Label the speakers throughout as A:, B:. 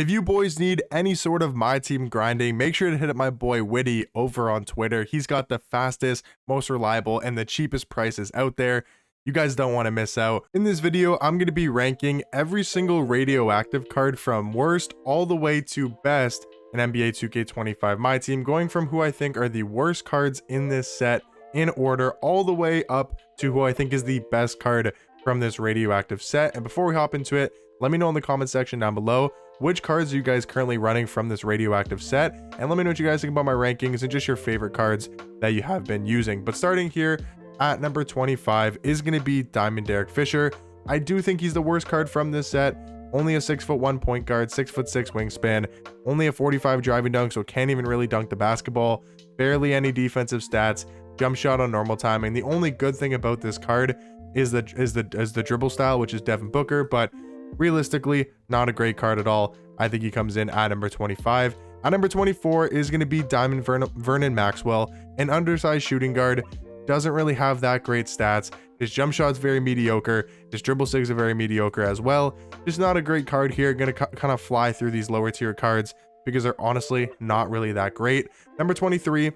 A: If you boys need any sort of my team grinding, make sure to hit up my boy Witty over on Twitter. He's got the fastest, most reliable, and the cheapest prices out there. You guys don't want to miss out. In this video, I'm going to be ranking every single Radioactive card from worst all the way to best in NBA 2K25 My Team, going from who I think are the worst cards in this set in order all the way up to who I think is the best card from this Radioactive set. And before we hop into it, let me know in the comment section down below which cards are you guys currently running from this Radioactive set, and let me know what you guys think about my rankings and just your favorite cards that you have been using. But starting here at number 25 is going to be Diamond Derek Fisher. I do think he's the worst card from this set. Only a 6'1" point guard, 6'6" wingspan, only a 45 driving dunk, so can't even really dunk the basketball, barely any defensive stats, jump shot on normal timing. The only good thing about this card is the dribble style, which is Devin Booker, but realistically, not a great card at all. I think he comes in at number 25. At number 24 is going to be Diamond Vernon Maxwell, an undersized shooting guard. Doesn't really have that great stats. His jump shot's very mediocre. His dribble sigs are very mediocre as well. Just not a great card here. Going to kind of fly through these lower tier cards because they're honestly not really that great. Number 23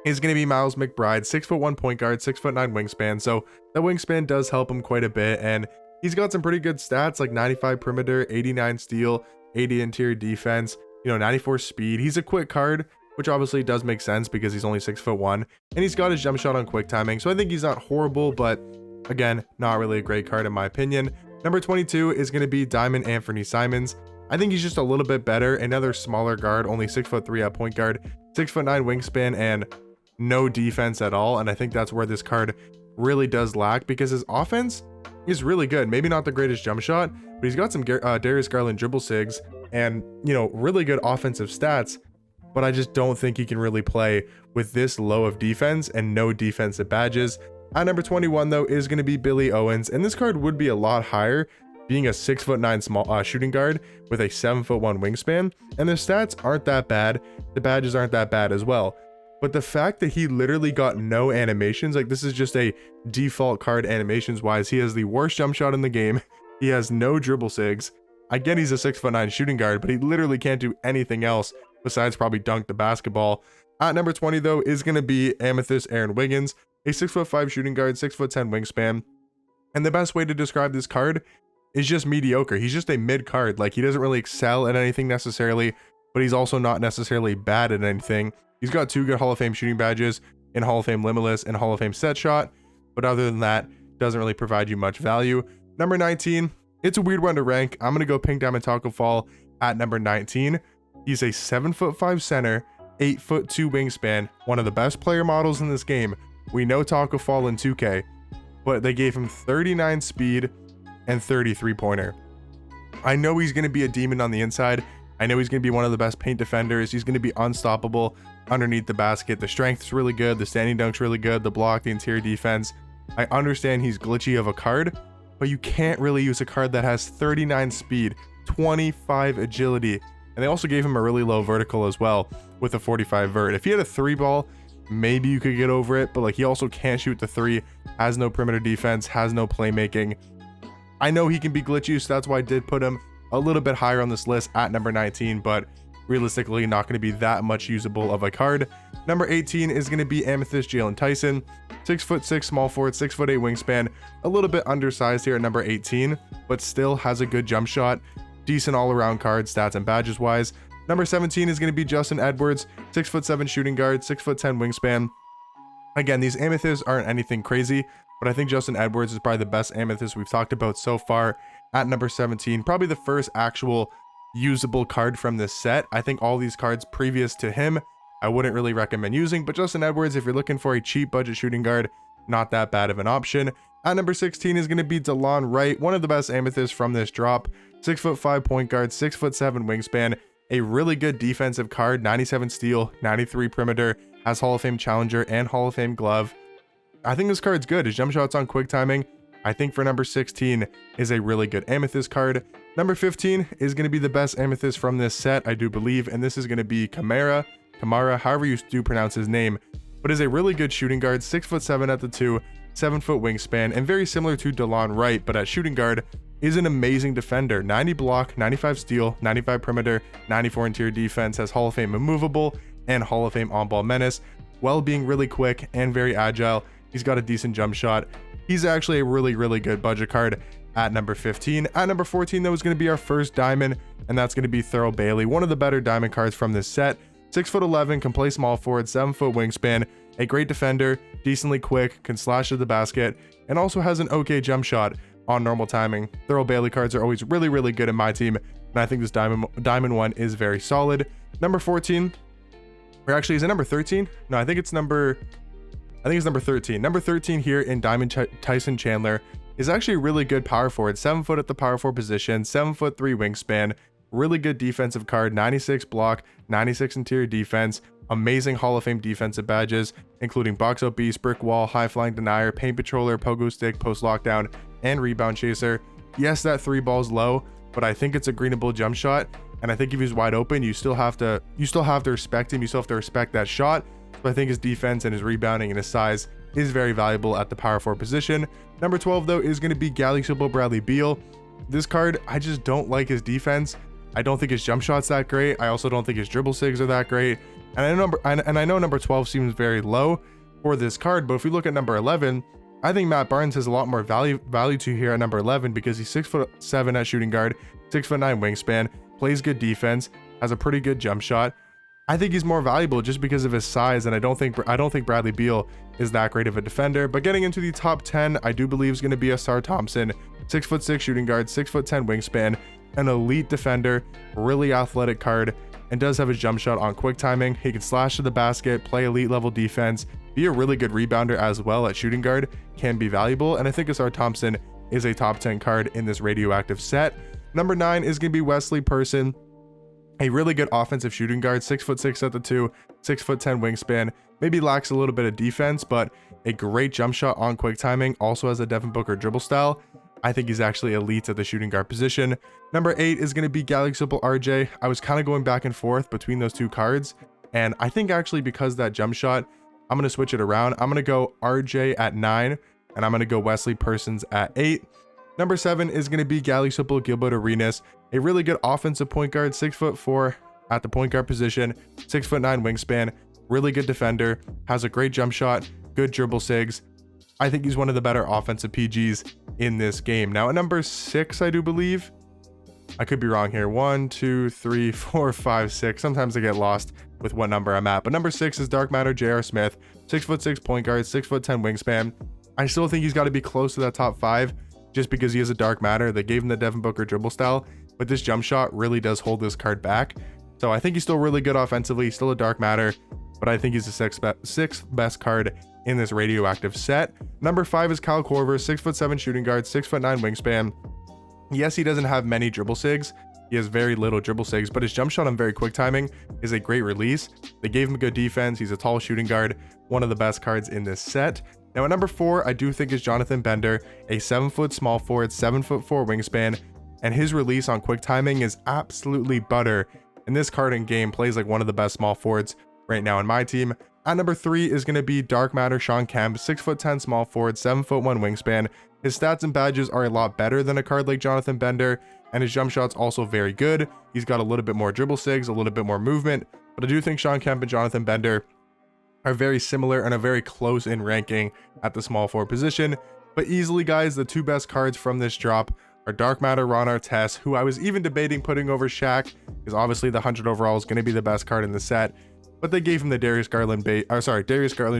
A: is going to be Miles McBride, 6'1" point guard, 6'9" wingspan. So the wingspan does help him quite a bit, and he's got some pretty good stats like 95 perimeter, 89 steal, 80 interior defense, 94 speed. He's a quick card, which obviously does make sense because he's only 6'1", and he's got his jump shot on quick timing. So I think he's not horrible, but again, not really a great card in my opinion. Number 22 is going to be Diamond Anthony Simons. I think he's just a little bit better. Another smaller guard, only 6'3" at point guard, 6'9" wingspan, and no defense at all. And I think that's where this card really does lack because his offense is really good. Maybe not the greatest jump shot, but he's got some Darius Garland dribble sigs and, really good offensive stats. But I just don't think he can really play with this low of defense and no defensive badges. At number 21, though, is going to be Billy Owens. And this card would be a lot higher, being a 6'9" small shooting guard with a 7'1" wingspan. And the stats aren't that bad. The badges aren't that bad as well. But the fact that he literally got no animations, like this is just a default card animations wise, he has the worst jump shot in the game. He has no dribble sigs. I get he's a 6'9" shooting guard, but he literally can't do anything else besides probably dunk the basketball. At number 20 though is going to be Amethyst Aaron Wiggins, a 6'5" shooting guard, 6'10" wingspan. And the best way to describe this card is just mediocre. He's just a mid card. Like he doesn't really excel at anything necessarily, but he's also not necessarily bad at anything. He's got 2 good Hall of Fame shooting badges in Hall of Fame Limitless and Hall of Fame Set Shot, but other than that, doesn't really provide you much value. Number 19, it's a weird one to rank. I'm going to go Pink Diamond Taco Fall at number 19. He's a 7'5" center, 8'2" wingspan, one of the best player models in this game. We know Taco Fall in 2K, but they gave him 39 speed and 33 pointer. I know he's going to be a demon on the inside. I know he's going to be one of the best paint defenders. He's going to be unstoppable underneath the basket. The strength is really good. The standing dunk's really good. The block, the interior defense. I understand he's glitchy of a card, but you can't really use a card that has 39 speed, 25 agility. And they also gave him a really low vertical as well with a 45 vert. If he had a 3-ball, maybe you could get over it, but like he also can't shoot the 3, has no perimeter defense, has no playmaking. I know he can be glitchy, so that's why I did put him a little bit higher on this list at number 19, but realistically not going to be that much usable of a card. Number 18 is going to be Amethyst Jalen Tyson, 6'6" small forward, 6'8" wingspan, a little bit undersized here at number 18, but still has a good jump shot, decent all-around card, stats and badges wise. Number 17 is going to be Justin Edwards, 6'7" shooting guard, 6'10" wingspan. Again, these Amethysts aren't anything crazy, but I think Justin Edwards is probably the best Amethyst we've talked about so far. At number 17, probably the first actual usable card from this set. I think all these cards previous to him, I wouldn't really recommend using, but Justin Edwards, if you're looking for a cheap budget shooting guard, not that bad of an option. At number 16 is going to be DeLon Wright, one of the best Amethysts from this drop, 6'5" point guard, 6'7" wingspan, a really good defensive card, 97 steal, 93 perimeter, has Hall of Fame challenger and Hall of Fame glove. I think this card's good. His jump shot's on quick timing. I think for number 16 is a really good Amethyst card. Number 15 is going to be the best Amethyst from this set, I do believe, and this is going to be Kamara, however you do pronounce his name, but is a really good shooting guard, 6'7" at the 2, 7-foot wingspan, and very similar to DeLon Wright, but at shooting guard, is an amazing defender. 90 block, 95 steal, 95 perimeter, 94 interior defense, has Hall of Fame immovable and Hall of Fame on-ball menace, while being really quick and very agile. He's got a decent jump shot. He's actually a really good budget card at number 15. At number 14 though is going to be our first diamond, and that's going to be Thurl Bailey, one of the better diamond cards from this set. 6'11", can play small forward, 7-foot wingspan, a great defender, decently quick, can slash to the basket, and also has an okay jump shot on normal timing. Thurl Bailey cards are always really good in my team, and I think this diamond one is very solid. Number 14, or actually is it number 13? No, I think it's number 13. Number 13 here in Diamond Tyson Chandler is actually a really good power forward. 7 foot at the power forward position, 7'3" wingspan, really good defensive card, 96 block, 96 interior defense, amazing Hall of Fame defensive badges, including box out beast, brick wall, high flying denier, paint patroller, pogo stick, post lockdown, and rebound chaser. Yes, that 3 ball's low, but I think it's a greenable jump shot, and I think if he's wide open, you still have to respect him. You still have to respect that shot. So I think his defense and his rebounding and his size is very valuable at the power forward position. Number 12 though is going to be Galaxy Bradley Beal. This card, I just don't like his defense. I don't think his jump shot's that great. I also don't think his dribble sigs are that great. And I know number 12 seems very low for this card, but if we look at number 11, I think Matt Barnes has a lot more value to here at number 11, because he's 6'7" at shooting guard, 6'9" wingspan, plays good defense, has a pretty good jump shot. I think he's more valuable just because of his size, and I don't think Bradley Beal is that great of a defender. But getting into the top 10, I do believe is going to be Asar Thompson, 6'6" shooting guard, 6'10" wingspan, an elite defender, really athletic card, and does have his jump shot on quick timing. He can slash to the basket, play elite level defense, be a really good rebounder as well at shooting guard, can be valuable, and I think Asar Thompson is a top 10 card in this radioactive set. Number 9 is going to be Wesley Person, a really good offensive shooting guard, 6'6" at the 2, 6'10" wingspan, maybe lacks a little bit of defense, but a great jump shot on quick timing, also has a Devin Booker dribble style. I think he's actually elite at the shooting guard position. Number 8 is going to be Galaxy RJ. I was kind of going back and forth between those two cards, and I think actually because that jump shot, I'm going to switch it around. I'm going to go RJ at 9, and I'm going to go Wesley Persons at 8. Number 7 is going to be Galaxy Gilbert Arenas, a really good offensive point guard, 6'4" at the point guard position, 6'9" wingspan, really good defender, has a great jump shot, good dribble sigs. I think he's one of the better offensive PGs in this game. Now at number 6, I do believe, I could be wrong here, 1, 2, 3, 4, 5, 6. Sometimes I get lost with what number I'm at, but number 6 is Dark Matter J.R. Smith, 6'6" point guard, 6'10" wingspan. I still think he's got to be close to that top 5 just because he is a Dark Matter. They gave him the Devin Booker dribble style, but this jump shot really does hold this card back. So I think he's still really good offensively, still a Dark Matter, but I think he's the sixth best card in this radioactive set. Number 5 is Kyle Korver, 6'7" shooting guard, 6'9" wingspan. Yes, he doesn't have many dribble sigs. He has very little dribble sigs, but his jump shot on very quick timing is a great release. They gave him a good defense. He's a tall shooting guard, one of the best cards in this set. Now at number 4, I do think is Jonathan Bender, a 7-foot small forward, 7'4" wingspan, and his release on quick timing is absolutely butter. And this card in game plays like one of the best small forwards right now in my team. At number 3 is going to be Dark Matter Sean Kemp, 6'10" small forward, 7'1" wingspan. His stats and badges are a lot better than a card like Jonathan Bender, and his jump shot's also very good. He's got a little bit more dribble sigs, a little bit more movement, but I do think Sean Kemp and Jonathan Bender are very similar and are very close in ranking at the small forward position. But easily, guys, the two best cards from this drop are Dark Matter Ron Artest, who I was even debating putting over Shaq, because obviously the 100 overall is going to be the best card in the set. But they gave him the Darius Garland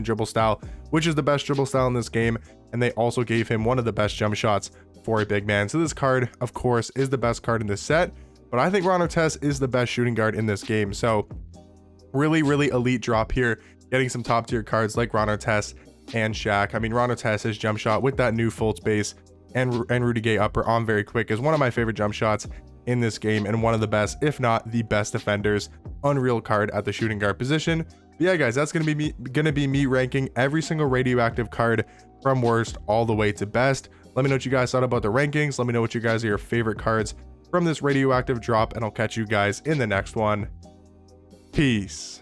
A: dribble style, which is the best dribble style in this game, and they also gave him one of the best jump shots for a big man. So this card, of course, is the best card in this set, but I think Ron Artest is the best shooting guard in this game. So really elite drop here, getting some top tier cards like Ron Artest and Shaq. I mean, Ron Artest's jump shot with that new Fultz base and Rudy Gay upper on very quick is one of my favorite jump shots in this game, and one of the best, if not the best defenders. Unreal card at the shooting guard position. But yeah, guys, that's gonna be me ranking every single radioactive card from worst all the way to best. Let me know what you guys thought about the rankings. Let me know what you guys are your favorite cards from this radioactive drop, and I'll catch you guys in the next one. Peace.